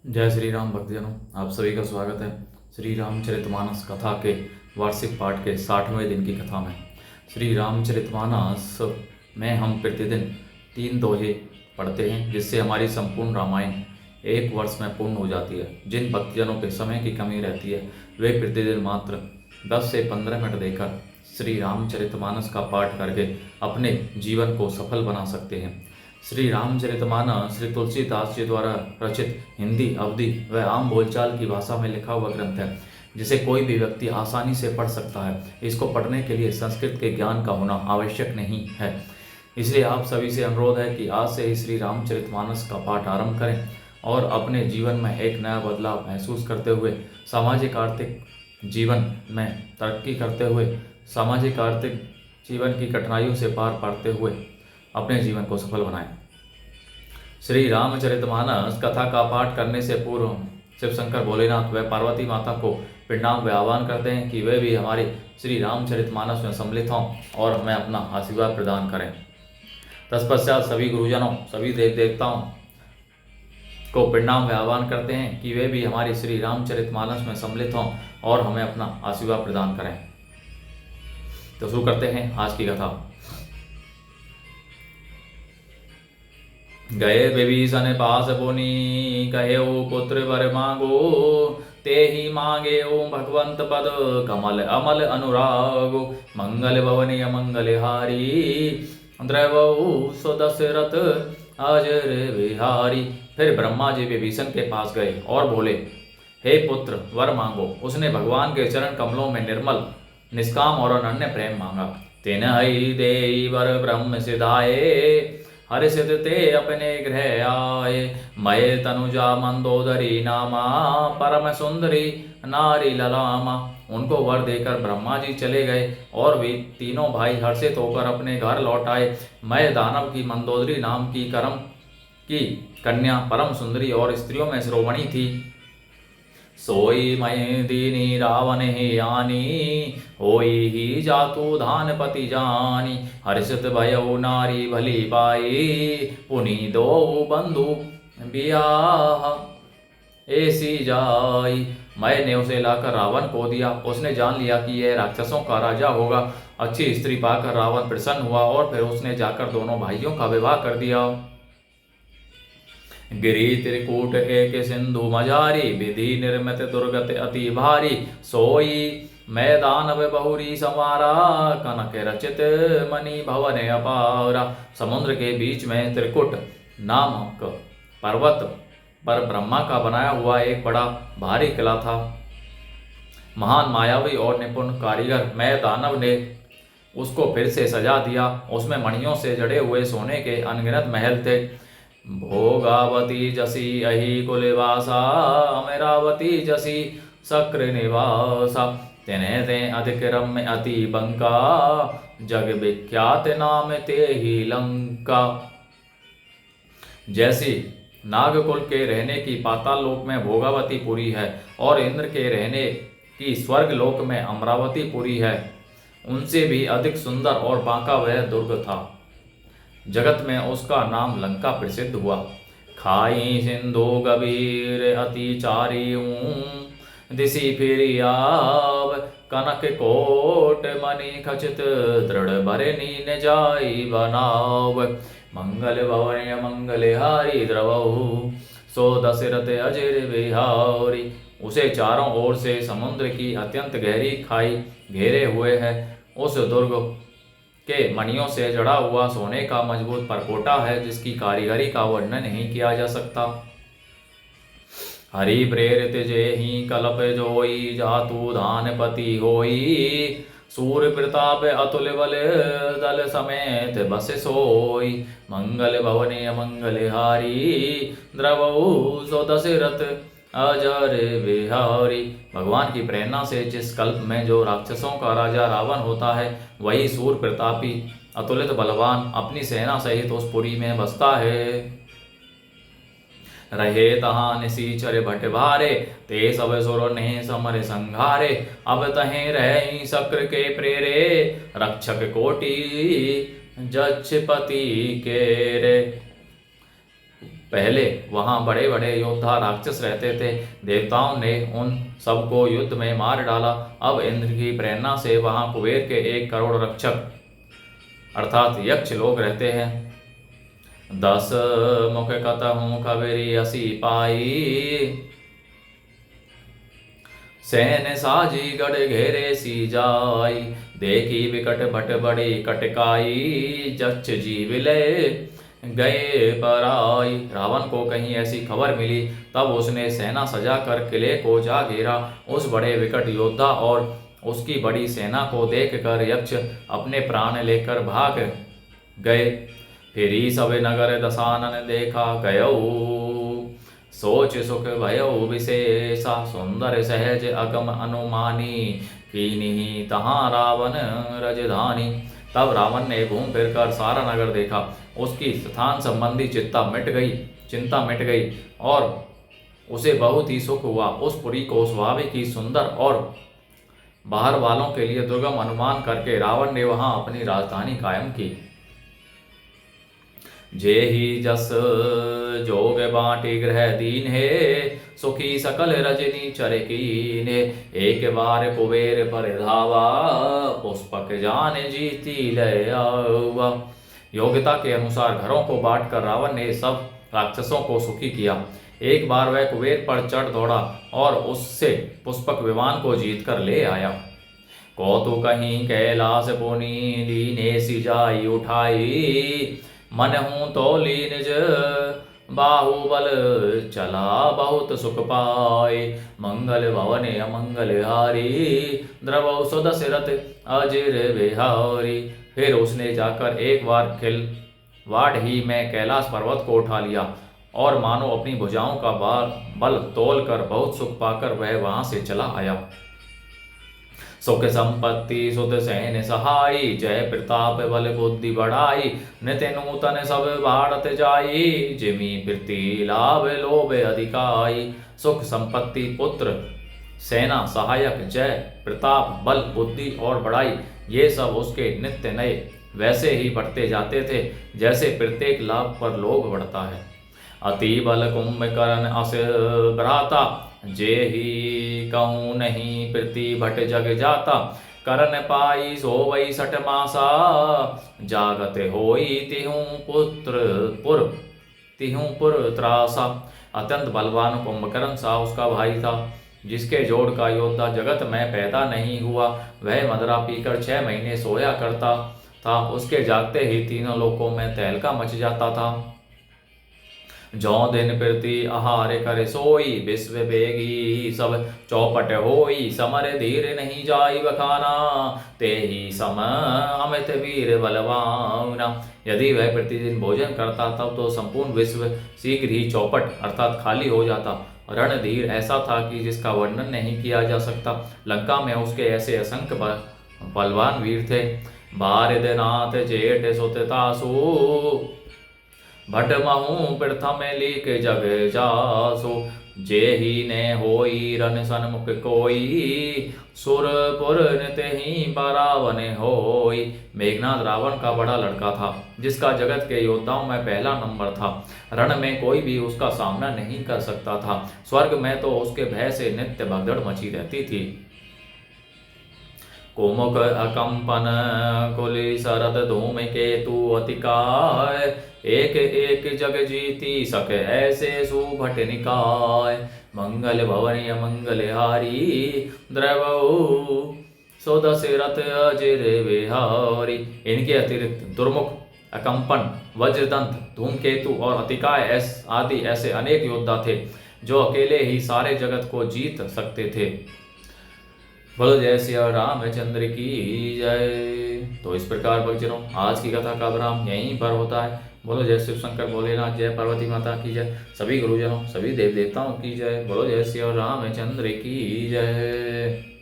जय श्री राम भक्तजनों, आप सभी का स्वागत है श्री रामचरितमानस कथा के वार्षिक पाठ के 60वें दिन की कथा में। श्री रामचरितमानस में हम प्रतिदिन 3 दोहे पढ़ते हैं, जिससे हमारी संपूर्ण रामायण 1 वर्ष में पूर्ण हो जाती है। जिन भक्तजनों के समय की कमी रहती है वे प्रतिदिन मात्र 10 से 15 मिनट देकर श्री रामचरितमानस का पाठ करके अपने जीवन को सफल बना सकते हैं। श्री रामचरितमानस श्री तुलसीदास जी द्वारा रचित हिंदी, अवधी व आम बोलचाल की भाषा में लिखा हुआ ग्रंथ है, जिसे कोई भी व्यक्ति आसानी से पढ़ सकता है। इसको पढ़ने के लिए संस्कृत के ज्ञान का होना आवश्यक नहीं है। इसलिए आप सभी से अनुरोध है कि आज से ही श्री रामचरितमानस का पाठ आरंभ करें और अपने जीवन में एक नया बदलाव महसूस करते हुए सामाजिक आर्थिक जीवन में तरक्की करते हुए सामाजिक आर्थिक जीवन की कठिनाइयों से पार पाते हुए अपने जीवन को सफल बनाएं। श्री रामचरितमानस कथा का पाठ करने से पूर्व शिव शंकर भोलेनाथ व पार्वती माता को प्रणाम व आह्वान करते हैं कि वे भी हमारे श्री रामचरितमानस में सम्मिलित हों और हमें अपना आशीर्वाद प्रदान करें। तत्पश्चात सभी गुरुजनों, सभी देव देवताओं को प्रणाम व आह्वान करते हैं कि वे भी हमारे श्री रामचरितमानस में सम्मिलित हों और हमें अपना आशीर्वाद प्रदान करें। तो शुरू करते हैं आज की कथा। गए विभीषण पास पुनि कहेउ पुत्र वर मांगो, ते ही मांगे ओम भगवंत पद कमल अमल अनुरागो, मंगल भवने मंगल हारी द्रवऊ सुदशरथ अजर विहारी। फिर ब्रह्मा जी विभीषण के पास गए और बोले, हे पुत्र वर मांगो। उसने भगवान के चरण कमलों में निर्मल निष्काम और अनन्य प्रेम मांगा। तिन्हि देई वर ब्रह्म सिधाए, हर्षित ते अपने गृह आए। मये तनुजा मंदोदरी नामा, परम सुंदरी नारी ललामा। उनको वर देकर ब्रह्मा जी चले गए और वे तीनों भाई हर्षित होकर अपने घर लौट आए। मैं दानव की मंदोदरी नाम की करम की कन्या परम सुंदरी और स्त्रियों में श्रोमणी थी। सोई मय दीनी रावण ही आनी, होई ही जातु धानपति जानी। हर्षित भयो नारी भली पाई, पुनि दो बंधु बियाह ऐसी जाई। मैंने उसे लाकर रावण को दिया। उसने जान लिया कि यह राक्षसों का राजा होगा। अच्छी स्त्री पाकर रावण प्रसन्न हुआ और फिर उसने जाकर दोनों भाइयों का विवाह कर दिया। गिरी त्रिकूट एक सिंधु मजारी, विधि निर्मित दुर्गत अति भारी। सोई मैदान बहुरी संवारा, कनक रचित मणि भवन अपारा। समुद्र के बीच में त्रिकुट नामक पर्वत पर ब्रह्मा का बनाया हुआ एक बड़ा भारी किला था। महान मायावी और निपुण कारीगर मैं दानव ने उसको फिर से सजा दिया। उसमें मणियों से जड़े हुए सोने के अनगिनत महल थे। भोगावती जसी अहि कुलवासा, अमरावती जसी शक्र निवासा। तेने ते अधिक रम्य अति बंका, जग विख्यात नाम ते ही लंका। जैसी नागकुल के रहने की पाताल लोक में भोगावती पुरी है और इंद्र के रहने की स्वर्ग लोक में अमरावती पुरी है, उनसे भी अधिक सुंदर और बांका वह दुर्ग था। जगत में उसका नाम लंका प्रसिद्ध हुआ। खाई सिंधु गभीर अति चारियूं, दिशि फिरि आव कनक कोट मणि खचित, दृढ़ भरनी न जाई बनाव। मंगल भवन मंगल हारी द्रवहु, सो दशरथ अजर बिहारी। उसे चारों ओर से समुद्र की अत्यंत गहरी खाई घेरे हुए है। उस दुर्ग के मणियों से जड़ा हुआ सोने का मजबूत परकोटा है, जिसकी कारीगरी का वर्णन नहीं किया जा सकता। हरि प्रेरित जेहि कल्प जोई, जातु धानपति होई। सूर प्रताप अतुल बल, दल समेत बस सोई। मंगल भवने मंगल हारी, द्रवहु सो दशरथ अजर बिहारी। भगवान की प्रेरणा से जिस कल्प में जो राक्षसों का राजा रावण होता है, वही सूर प्रतापी अतुलित बलवान अपनी सेना सहित उस पुरी में बसता है। रहे तहाँ निशीचर भट भारे, ते सब सुर ने समर संघारे। अब तहें रहे शक्र के प्रेरे, रक्षक कोटि जक्षपति के रे। पहले वहाँ बड़े बड़े योद्धा राक्षस रहते थे। देवताओं ने उन सबको युद्ध में मार डाला। अब इंद्र की प्रेरणा से वहाँ कुबेर के 1 करोड़ रक्षक अर्थात यक्ष लोग रहते हैं। 10 मुख कतहु खबरी असी पाई, सैन साजी गढ़ घेरे सी जाई, देखी विकट भट बड़ी कटकाई, जक्ष जीव ले गए पराई। रावण को कहीं ऐसी खबर मिली, तब उसने सेना सजा कर किले को जा घेरा। उस बड़े विकट योद्धा और उसकी बड़ी सेना को देखकर यक्ष अपने प्राण लेकर भाग गए। फिरी सब नगर दशानन देखा गयो, सोच सुख भयो विशेषा, सुंदर सहज अगम अनुमानी, कीन्ही तहाँ रावण रजधानी। तब रावण ने घूम फिर कर सारा नगर देखा। उसकी स्थान संबंधी चिंता मिट गई और उसे बहुत ही सुख हुआ। उस पुरी को स्वाभाविक ही सुंदर और बाहर वालों के लिए दुर्गम अनुमान करके रावण ने वहां अपनी राजधानी कायम की। जे ही जस जोग बाटी ग्रह दीन है, सुखी सकल रजनी चर कीने, एक बार कुबेर पर धावा, पुष्पक जान जीती ले आवा। योग्यता के अनुसार घरों को बांटकर रावण ने सब राक्षसों को सुखी किया। एक बार वह कुबेर पर चढ़ दौड़ा और उससे पुष्पक विमान को जीतकर ले आया। कौतुक कहीं कैलाश पुनी लीने सी जाई उठाई, मन हूँ तो लीनिज बाहुबल चला बहुत सुख पाए, मंगल भवन अमंगल हारी, द्रवौ सुदशरथ अजिर बिहारी। फिर उसने जाकर एक बार खिलवाड़ ही में कैलाश पर्वत को उठा लिया और मानो अपनी भुजाओं का बल तोल कर बहुत सुख पाकर वह वहां से चला आया। सुख संपत्ति सुध सैन सहाई, जय प्रताप बल बुद्धि बढ़ाई, नित्य नूतन सब भारत जाई, जिमी प्रीति लाभ लोभ अधिकाई। सुख संपत्ति पुत्र सेना सहायक जय प्रताप बल बुद्धि और बड़ाई ये सब उसके नित्य नए वैसे ही बढ़ते जाते थे जैसे प्रत्येक लाभ पर लोभ बढ़ता है। अति बल कुंभकर्ण अस भ्राता, जे ही कहूँ नहीं प्रीति भट जग जाता, करन पाई सोवई 60 मासा, जागत होई तिहूं पुर त्रासा। अत्यंत बलवान कुंभकर्ण सा उसका भाई था, जिसके जोड़ का योद्धा जगत में पैदा नहीं हुआ। वह मदरा पीकर 6 महीने सोया करता था। उसके जागते ही तीनों लोकों में तहलका मच जाता था। जौ दिन प्रति आहार करे सोई, विश्व बेगी सब चौपट होई, समर धीर नहीं जाई बखाना, ते ही सम अमित वीर बलवाना। यदि वह प्रतिदिन भोजन करता तब तो संपूर्ण विश्व शीघ्र ही चौपट अर्थात खाली हो जाता। रणधीर ऐसा था कि जिसका वर्णन नहीं किया जा सकता। लंका में उसके ऐसे असंख्य बलवान वीर थे। बारिदनाथ जेठ सुततासु, भट महू प्रथम लीक जग जासो, जे ही ने होई रन सन्मुख कोई, सुरपुर नित ही बरावन होई। मेघनाथ रावण का बड़ा लड़का था, जिसका जगत के योद्धाओं में पहला नंबर था। रण में कोई भी उसका सामना नहीं कर सकता था। स्वर्ग में तो उसके भय से नित्य भगदड़ मची रहती थी। कुमुख अकंपन कुली शरद धूम केतु अतिकाय, एक एक जग जीती सके ऐसे सुभट निकाय। मंगल भवन अमंगल हारी, द्रवौ सुदशरथ अजिर बिहारी। इनके अतिरिक्त दुर्मुख, अकंपन, वज्रदंत, धूमकेतु और अतिकाय आदि ऐसे अनेक योद्धा थे जो अकेले ही सारे जगत को जीत सकते थे। बोलो जय श्री रामचंद्र की जय। तो इस प्रकार भक्तजनों आज की कथा का विराम यहीं पर होता है। बोलो जय शिव शंकर भोलेनाथ, जय पार्वती माता की जय। सभी गुरुजनों सभी देव देवताओं की जय। बोलो जय श्री रामचंद्र की जय।